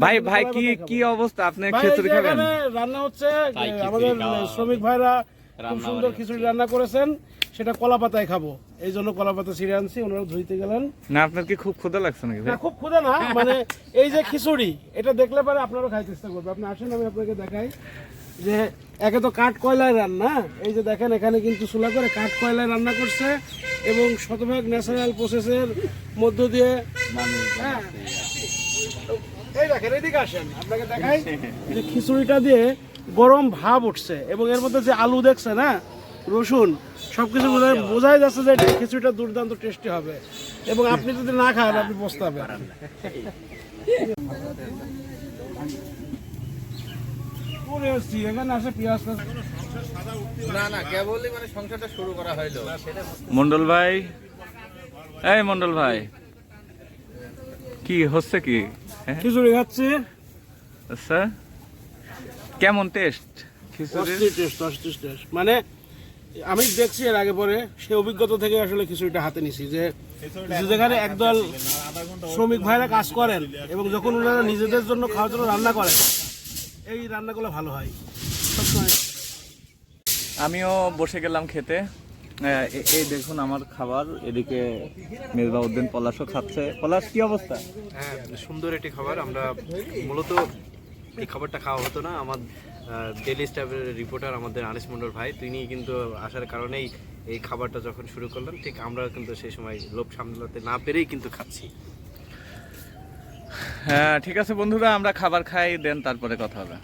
ভাই ভাই কি অবস্থা? আপনি খিচুড়ি খাবেন? রান্না হচ্ছে আমাদের শ্রমিক ভাইরা খুব সুন্দর খিচুড়ি রান্না করেছেন, সেটা কলা পাতায় খাবো, এই জন্য কলা পাতা ছিঁড়ে আনছি। ওনারা ধুইতে গেলেন। না আপনার কি খুব ক্ষুধা লাগছে নাকি? না খুব ক্ষুধা না, মানে এই যে খিচুড়ি এটা দেখলে পরে আপনারও খাইতে চেষ্টা করবে। আপনি আসেন, আমি আপনাকে দেখাই যে একে তো কাঠ কয়লায় রান্না, এই যে দেখেন এখানে কিন্তু চুলা করে কাঠ কয়লায় রান্না করছে এবং শতভাগ ন্যাচারাল প্রসেসের মধ্য দিয়ে। হ্যাঁ, এই দেখেন, এদিকে আসেন, আপনাকে দেখাই যে খিচুড়িটা দিয়ে গরম ভাব উঠছে এবং এর মধ্যে যে আলু দেখছে না, রসুন, সবকিছু বোঝাই যাচ্ছে যে খিচুড়িটা দুর্দান্ত টেস্টি হবে এবং আপনি যদি না খান আপনি পস্তাবেন। মন্ডল ভাই, এই মন্ডল ভাই, কি হচ্ছে? কি খিচুড়ি খাচ্ছি। আচ্ছা, কেমন টেস্ট খিচুড়ির? মানে আমি দেখছি এর আগে পরে, সেই অভিজ্ঞতা থেকে আসলে খিচুড়িটা হাতে নিছি যে যেখানে একদল শ্রমিক ভাইরা কাজ করেন এবং যখন ওনারা নিজেদের জন্য খাওয়ার জন্য রান্না করেন, এই রান্নাগুলো ভালো হয় সবসময়। আমিও বসে গেলাম খেতে। এই দেখুন আমার খাবার, এদিকে মেজবাউদ্দিন পলাশও খাচ্ছে। পলাশ, কি অবস্থা? হ্যাঁ, সুন্দর একটি খাবার। আমরা মূলত এই খাবারটা খাওয়া হতো না, আমার ডেইলি স্টাফের রিপোর্টার আমাদের আনিস মন্ডল ভাই, তিনি কিন্তু আসার কারণেই এই খাবারটা যখন শুরু করলেন, ঠিক আমরা কিন্তু সেই সময় লোভ সামলাতে না পেরেই কিন্তু খাচ্ছি। হ্যাঁ ঠিক আছে বন্ধুরা, আমরা খাবার খাই, দেন তারপরে কথা হবে।